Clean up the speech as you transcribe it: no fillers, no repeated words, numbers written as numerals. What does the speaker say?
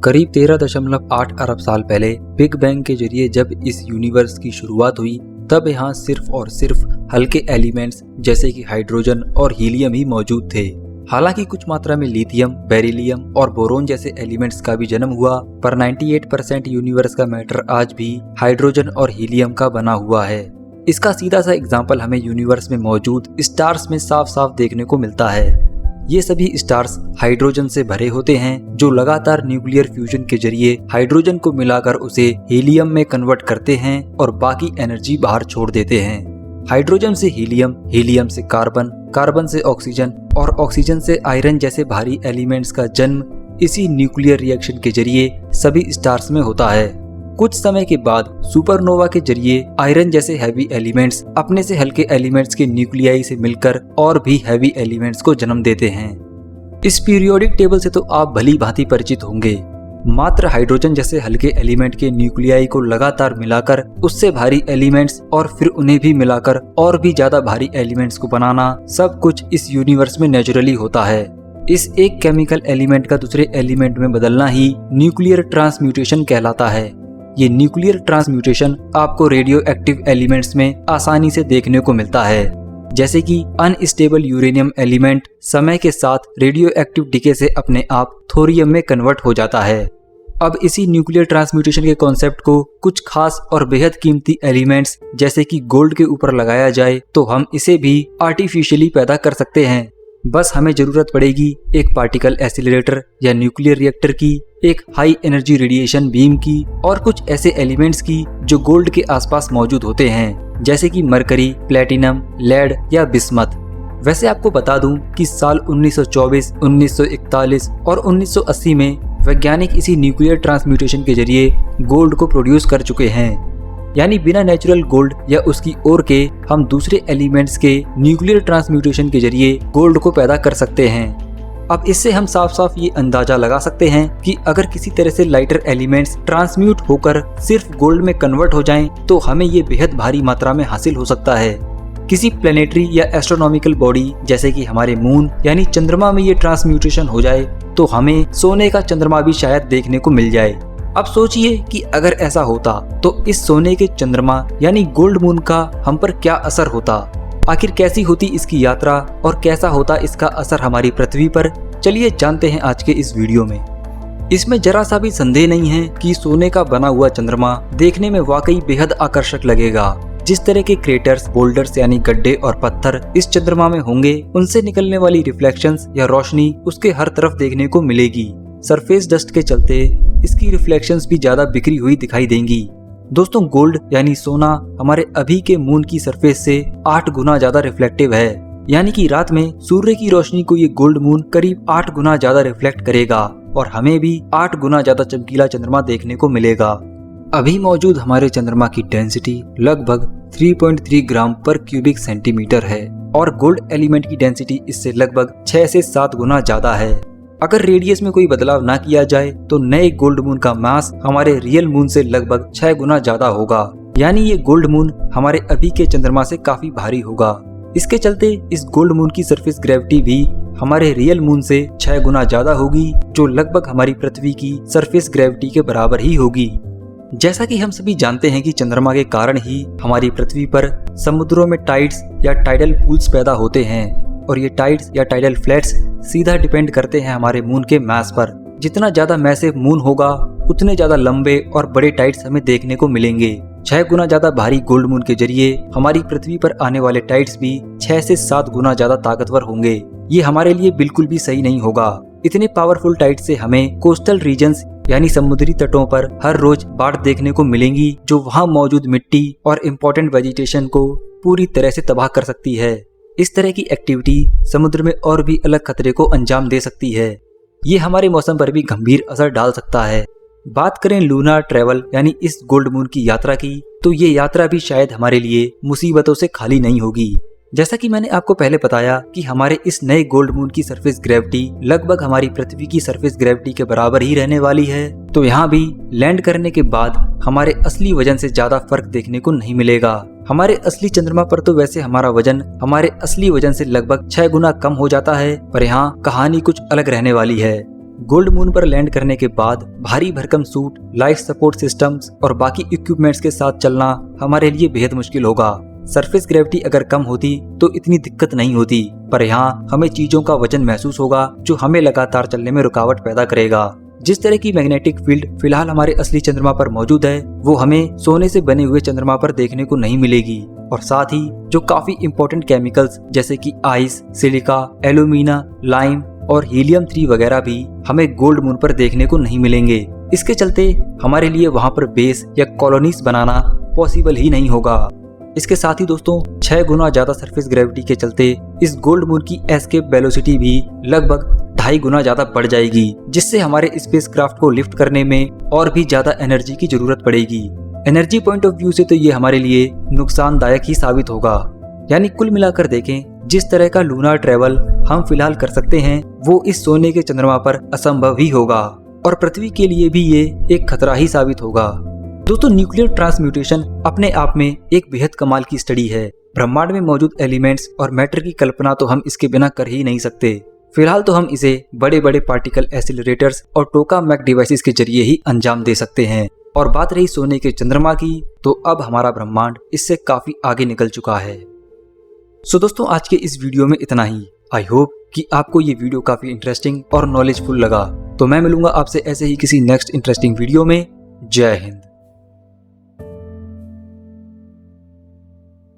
करीब 13.8 अरब साल पहले बिग बैंग के जरिए जब इस यूनिवर्स की शुरुआत हुई, तब यहाँ सिर्फ और सिर्फ हल्के एलिमेंट्स जैसे कि हाइड्रोजन और हीलियम ही मौजूद थे। हालांकि कुछ मात्रा में लिथियम, बेरिलियम और बोरोन जैसे एलिमेंट्स का भी जन्म हुआ, पर 98% यूनिवर्स का मैटर आज भी हाइड्रोजन और हीलियम का बना हुआ है। इसका सीधा सा एग्जाम्पल हमें यूनिवर्स में मौजूद स्टार्स में साफ साफ देखने को मिलता है। ये सभी स्टार्स हाइड्रोजन से भरे होते हैं, जो लगातार न्यूक्लियर फ्यूजन के जरिए हाइड्रोजन को मिलाकर उसे हीलियम में कन्वर्ट करते हैं और बाकी एनर्जी बाहर छोड़ देते हैं। हाइड्रोजन से हीलियम, हीलियम से कार्बन, कार्बन से ऑक्सीजन और ऑक्सीजन से आयरन जैसे भारी एलिमेंट्स का जन्म इसी न्यूक्लियर रिएक्शन के जरिए सभी स्टार्स में होता है। कुछ समय के बाद सुपरनोवा के जरिए आयरन जैसे हैवी एलिमेंट्स अपने से हल्के एलिमेंट्स के न्यूक्लियाई से मिलकर और भी हैवी एलिमेंट्स को जन्म देते हैं। इस पीरियोडिक टेबल से तो आप भली भांति परिचित होंगे। मात्र हाइड्रोजन जैसे हल्के एलिमेंट के न्यूक्लियाई को लगातार मिलाकर उससे भारी एलिमेंट्स और फिर उन्हें भी मिलाकर और भी ज्यादा भारी एलिमेंट्स को बनाना, सब कुछ इस यूनिवर्स में नेचुरली होता है। इस एक केमिकल एलिमेंट का दूसरे एलिमेंट में बदलना ही न्यूक्लियर ट्रांसम्यूटेशन कहलाता है। ये न्यूक्लियर ट्रांसम्यूटेशन आपको रेडियो एक्टिव एलिमेंट्स में आसानी से देखने को मिलता है, जैसे कि अनस्टेबल यूरेनियम एलिमेंट समय के साथ रेडियो एक्टिव डिके से अपने आप थोरियम में कन्वर्ट हो जाता है। अब इसी न्यूक्लियर ट्रांसम्यूटेशन के कॉन्सेप्ट को कुछ खास और बेहद कीमती एलिमेंट्स जैसे कि गोल्ड के ऊपर लगाया जाए तो हम इसे भी आर्टिफिशियली पैदा कर सकते हैं। बस हमें जरूरत पड़ेगी एक पार्टिकल एसिलरेटर या न्यूक्लियर रिएक्टर की, एक हाई एनर्जी रेडिएशन बीम की और कुछ ऐसे एलिमेंट्स की जो गोल्ड के आसपास मौजूद होते हैं, जैसे कि मरकरी, प्लेटिनम, लेड या बिस्मथ। वैसे आपको बता दूं कि साल 1924, 1941 और 1980 में वैज्ञानिक इसी न्यूक्लियर ट्रांसम्यूटेशन के जरिए गोल्ड को प्रोड्यूस कर चुके हैं। यानी बिना नेचुरल गोल्ड या उसकी ओर के हम दूसरे एलिमेंट्स के न्यूक्लियर ट्रांसम्यूटेशन के जरिए गोल्ड को पैदा कर सकते हैं। अब इससे हम साफ साफ ये अंदाजा लगा सकते हैं कि अगर किसी तरह से लाइटर एलिमेंट्स ट्रांसम्यूट होकर सिर्फ गोल्ड में कन्वर्ट हो जाएं, तो हमें ये बेहद भारी मात्रा में हासिल हो सकता है। किसी प्लेनेटरी या एस्ट्रोनॉमिकल बॉडी जैसे कि हमारे मून यानी चंद्रमा में ये ट्रांसम्यूटेशन हो जाए तो हमें सोने का चंद्रमा भी शायद देखने को मिल जाए। अब सोचिए कि अगर ऐसा होता तो इस सोने के चंद्रमा यानी गोल्ड मून का हम पर क्या असर होता। आखिर कैसी होती इसकी यात्रा और कैसा होता इसका असर हमारी पृथ्वी पर, चलिए जानते हैं आज के इस वीडियो में। इसमें जरा सा भी संदेह नहीं है कि सोने का बना हुआ चंद्रमा देखने में वाकई बेहद आकर्षक लगेगा। जिस तरह के क्रेटर्स, बोल्डर्स यानी गड्ढे और पत्थर इस चंद्रमा में होंगे, उनसे निकलने वाली रिफ्लेक्शंस या रोशनी उसके हर तरफ देखने को मिलेगी। सरफेस डस्ट के चलते इसकी रिफ्लेक्शंस भी ज्यादा बिखरी हुई दिखाई देंगी। दोस्तों, गोल्ड यानी सोना हमारे अभी के मून की सरफेस से 8 गुना ज्यादा रिफ्लेक्टिव है। यानी कि रात में सूर्य की रोशनी को ये गोल्ड मून करीब 8 गुना ज्यादा रिफ्लेक्ट करेगा और हमें भी 8 गुना ज्यादा चमकीला चंद्रमा देखने को मिलेगा। अभी मौजूद हमारे चंद्रमा की डेंसिटी लगभग 3.3 ग्राम पर क्यूबिक सेंटीमीटर है और गोल्ड एलिमेंट की डेंसिटी इससे लगभग 6 से 7 गुना ज्यादा है। अगर रेडियस में कोई बदलाव ना किया जाए तो नए गोल्ड मून का मास हमारे रियल मून से लगभग 6 गुना ज्यादा होगा। यानी ये गोल्ड मून हमारे अभी के चंद्रमा से काफी भारी होगा। इसके चलते इस गोल्ड मून की सरफेस ग्रेविटी भी हमारे रियल मून से 6 गुना ज्यादा होगी, जो लगभग हमारी पृथ्वी की सरफेस ग्रेविटी के बराबर ही होगी। जैसा कि हम सभी जानते हैं कि चंद्रमा के कारण ही हमारी पृथ्वी पर समुद्रों में टाइड्स या टाइडल पूल्स पैदा होते हैं और ये टाइड्स या टाइडल फ्लैट्स सीधा डिपेंड करते हैं हमारे मून के मास पर। जितना ज्यादा मैसिव मून होगा उतने ज्यादा लंबे और बड़े टाइड्स हमें देखने को मिलेंगे। 6 गुना ज्यादा भारी गोल्ड मून के जरिए हमारी पृथ्वी पर आने वाले टाइड्स भी 6 से 7 गुना ज्यादा ताकतवर होंगे। ये हमारे लिए बिल्कुल भी सही नहीं होगा। इतने पावरफुल टाइड्स से हमें कोस्टल रीजन्स यानी समुद्री तटों पर हर रोज बाढ़ देखने को मिलेंगी, जो वहाँ मौजूद मिट्टी और इम्पोर्टेंट वेजिटेशन को पूरी तरह से तबाह कर सकती है। इस तरह की एक्टिविटी समुद्र में और भी अलग खतरे को अंजाम दे सकती है। ये हमारे मौसम पर भी गंभीर असर डाल सकता है। बात करें लूनार ट्रेवल यानी इस गोल्ड मून की यात्रा की, तो ये यात्रा भी शायद हमारे लिए मुसीबतों से खाली नहीं होगी। जैसा कि मैंने आपको पहले बताया कि हमारे इस नए गोल्ड मून की सरफेस ग्रेविटी लगभग हमारी पृथ्वी की सरफेस ग्रेविटी के बराबर ही रहने वाली है, तो यहाँ भी लैंड करने के बाद हमारे असली वजन से ज्यादा फर्क देखने को नहीं मिलेगा। हमारे असली चंद्रमा पर तो वैसे हमारा वजन हमारे असली वजन से लगभग 6 गुना कम हो जाता है, पर यहाँ कहानी कुछ अलग रहने वाली है। गोल्ड मून पर लैंड करने के बाद भारी भरकम सूट, लाइफ सपोर्ट सिस्टम्स और बाकी इक्विपमेंट्स के साथ चलना हमारे लिए बेहद मुश्किल होगा। सरफेस ग्रेविटी अगर कम होती तो इतनी दिक्कत नहीं होती, पर यहाँ हमें चीजों का वजन महसूस होगा जो हमें लगातार चलने में रुकावट पैदा करेगा। जिस तरह की मैग्नेटिक फील्ड फिलहाल हमारे असली चंद्रमा पर मौजूद है, वो हमें सोने से बने हुए चंद्रमा पर देखने को नहीं मिलेगी। और साथ ही जो काफी इंपॉर्टेंट केमिकल्स जैसे कि आइस, सिलिका, एल्यूमिना, लाइम और हीलियम 3 वगैरह भी हमें गोल्ड मून पर देखने को नहीं मिलेंगे। इसके चलते हमारे लिए वहां पर बेस या कॉलोनीज बनाना पॉसिबल ही नहीं होगा। इसके साथ ही दोस्तों 6 गुना ज्यादा सरफेस ग्रेविटी के चलते इस गोल्ड मून की एस्केप वेलोसिटी भी लगभग 2.5 गुना ज्यादा बढ़ जाएगी, जिससे हमारे स्पेसक्राफ्ट को लिफ्ट करने में और भी ज्यादा एनर्जी की जरूरत पड़ेगी। एनर्जी पॉइंट ऑफ व्यू से तो ये हमारे लिए नुकसानदायक ही साबित होगा। यानी कुल मिलाकर देखें, जिस तरह का लूनार ट्रेवल हम फिलहाल कर सकते हैं वो इस सोने के चंद्रमा पर असंभव ही होगा और पृथ्वी के लिए भी ये एक खतरा ही साबित होगा। दोस्तों, न्यूक्लियर ट्रांसम्यूटेशन अपने आप में एक बेहद कमाल की स्टडी है। ब्रह्मांड में मौजूद एलिमेंट्स और मैटर की कल्पना तो हम इसके बिना कर ही नहीं सकते। फिलहाल तो हम इसे बड़े बड़े पार्टिकल एक्सीलरेटर्स और टोकामैक डिवाइसेस के जरिए ही अंजाम दे सकते हैं। और बात रही सोने के चंद्रमा की, तो अब हमारा ब्रह्मांड इससे काफी आगे निकल चुका है। सो दोस्तों, आज के इस वीडियो में इतना ही। आई होप कि आपको ये वीडियो काफी इंटरेस्टिंग और नॉलेजफुल लगा। तो मैं मिलूंगा आपसे ऐसे ही किसी नेक्स्ट इंटरेस्टिंग वीडियो में। जय हिंद।